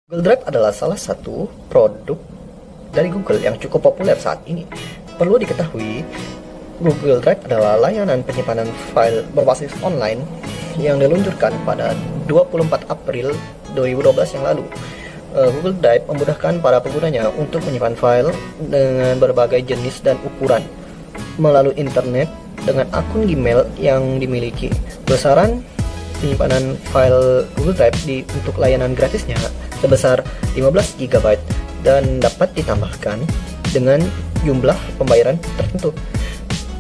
Google Drive adalah salah satu produk dari Google yang cukup populer saat ini. Perlu diketahui, Google Drive adalah layanan penyimpanan file berbasis online yang diluncurkan pada 24 April 2012 yang lalu. Google Drive memudahkan para penggunanya untuk menyimpan file dengan berbagai jenis dan ukuran melalui internet dengan akun Gmail yang dimiliki. Besaran penyimpanan file Google Drive untuk layanan gratisnya sebesar 15 GB dan dapat ditambahkan dengan jumlah pembayaran tertentu.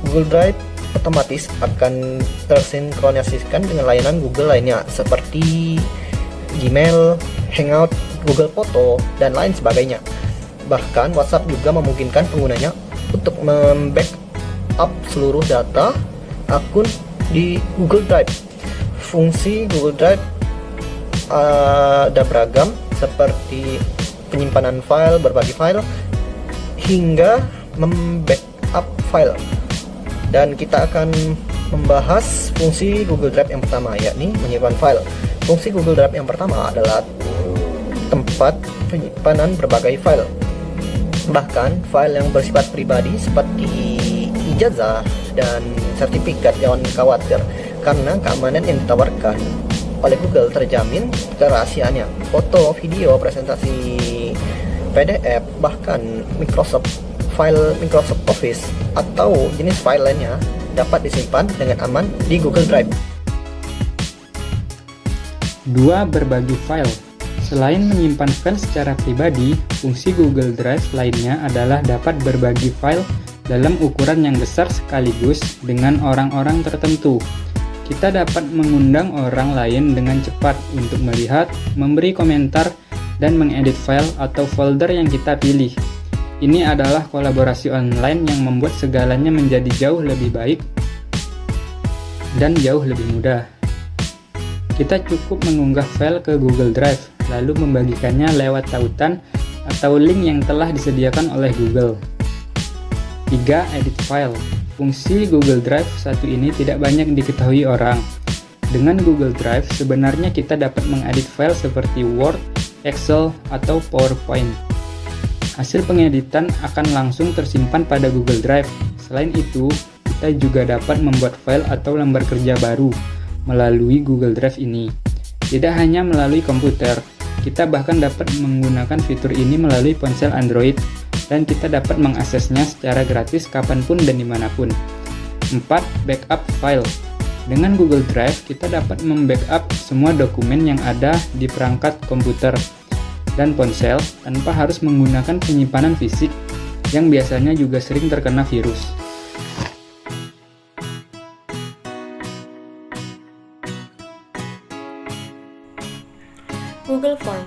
Google Drive otomatis akan tersinkronisasikan dengan layanan Google lainnya seperti Gmail, Hangout, Google Foto, dan lain sebagainya. Bahkan WhatsApp juga memungkinkan penggunanya untuk membackup seluruh data akun di Google Drive. Fungsi Google Drive ada beragam seperti penyimpanan file, berbagi file, hingga membackup file. Dan kita akan membahas fungsi Google Drive yang pertama, yakni menyimpan file. Fungsi Google Drive yang pertama adalah tempat penyimpanan berbagai file. Bahkan file yang bersifat pribadi seperti ijazah dan sertifikat jangan khawatir, karena keamanan yang ditawarkan oleh Google terjamin kerahasiaannya. Foto, video, presentasi PDF, bahkan file Microsoft Office atau jenis file lainnya dapat disimpan dengan aman di Google Drive. 2. Berbagi file. Selain menyimpan file secara pribadi, fungsi Google Drive lainnya adalah dapat berbagi file dalam ukuran yang besar sekaligus dengan orang-orang tertentu. Kita dapat mengundang orang lain dengan cepat untuk melihat, memberi komentar, dan mengedit file atau folder yang kita pilih. Ini adalah kolaborasi online yang membuat segalanya menjadi jauh lebih baik dan jauh lebih mudah. Kita cukup mengunggah file ke Google Drive, lalu membagikannya lewat tautan atau link yang telah disediakan oleh Google. 3. Edit file. Fungsi Google Drive satu ini tidak banyak diketahui orang. Dengan Google Drive, sebenarnya kita dapat mengedit file seperti Word, Excel, atau PowerPoint. Hasil pengeditan akan langsung tersimpan pada Google Drive. Selain itu, kita juga dapat membuat file atau lembar kerja baru melalui Google Drive ini. Tidak hanya melalui komputer, kita bahkan dapat menggunakan fitur ini melalui ponsel Android, dan kita dapat mengaksesnya secara gratis kapanpun dan dimanapun. 4. Backup file. Dengan Google Drive, kita dapat membackup semua dokumen yang ada di perangkat komputer dan ponsel tanpa harus menggunakan penyimpanan fisik yang biasanya juga sering terkena virus. Google Form.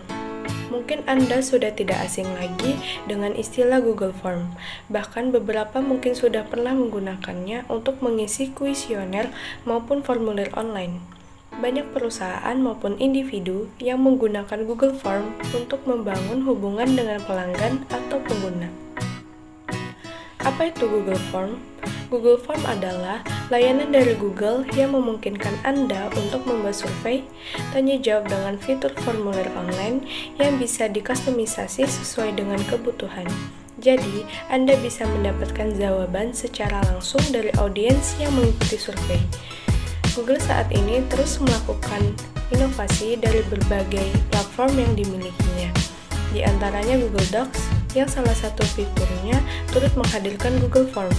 Mungkin Anda sudah tidak asing lagi dengan istilah Google Form. Bahkan beberapa mungkin sudah pernah menggunakannya untuk mengisi kuesioner maupun formulir online. Banyak perusahaan maupun individu yang menggunakan Google Form untuk membangun hubungan dengan pelanggan atau pengguna. Apa itu Google Form? Google Form adalah layanan dari Google yang memungkinkan Anda untuk membuat survei, tanya jawab dengan fitur formulir online yang bisa dikustomisasi sesuai dengan kebutuhan. Jadi, Anda bisa mendapatkan jawaban secara langsung dari audiens yang mengikuti survei. Google saat ini terus melakukan inovasi dari berbagai platform yang dimilikinya. Di antaranya Google Docs, yang salah satu fiturnya turut menghadirkan Google Form.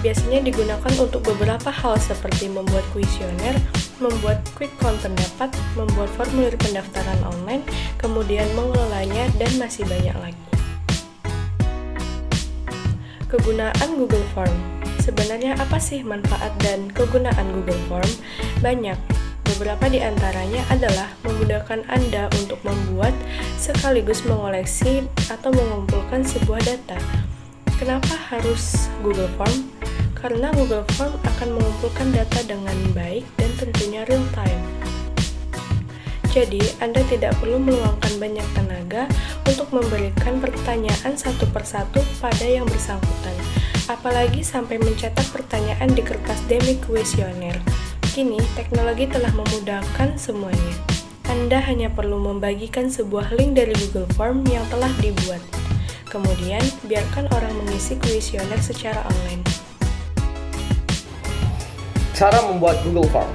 Biasanya digunakan untuk beberapa hal seperti membuat kuesioner, membuat quick count pendapat, membuat formulir pendaftaran online, kemudian mengelolanya, dan masih banyak lagi. Kegunaan Google Form. Sebenarnya apa sih manfaat dan kegunaan Google Form? Banyak. Beberapa di antaranya adalah memudahkan Anda untuk membuat sekaligus mengoleksi atau mengumpulkan sebuah data. Kenapa harus Google Form? Karena Google Form akan mengumpulkan data dengan baik dan tentunya real time. Jadi, Anda tidak perlu meluangkan banyak tenaga untuk memberikan pertanyaan satu persatu pada yang bersangkutan, apalagi sampai mencetak pertanyaan di kertas demi kuesioner. Kini, teknologi telah memudahkan semuanya. Anda hanya perlu membagikan sebuah link dari Google Form yang telah dibuat. Kemudian, biarkan orang mengisi kuesioner secara online. Cara membuat Google Form.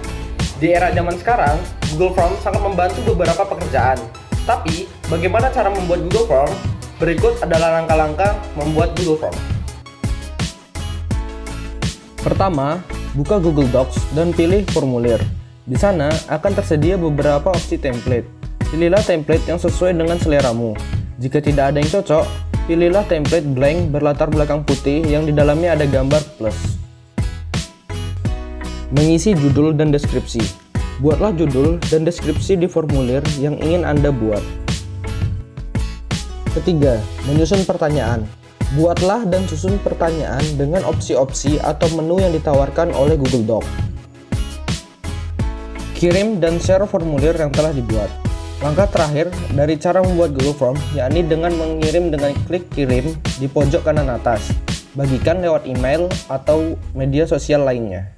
Di era zaman sekarang, Google Form sangat membantu beberapa pekerjaan. Tapi, bagaimana cara membuat Google Form? Berikut adalah langkah-langkah membuat Google Form. Pertama, buka Google Docs dan pilih formulir. Di sana akan tersedia beberapa opsi template. Pilihlah template yang sesuai dengan seleramu. Jika tidak ada yang cocok, pilihlah template blank berlatar belakang putih yang di dalamnya ada gambar plus. Mengisi judul dan deskripsi. Buatlah judul dan deskripsi di formulir yang ingin Anda buat. Ketiga, menyusun pertanyaan. Buatlah dan susun pertanyaan dengan opsi-opsi atau menu yang ditawarkan oleh Google Docs. Kirim dan share formulir yang telah dibuat. Langkah terakhir dari cara membuat Google Form yakni dengan mengirim dengan klik kirim di pojok kanan atas. Bagikan lewat email atau media sosial lainnya.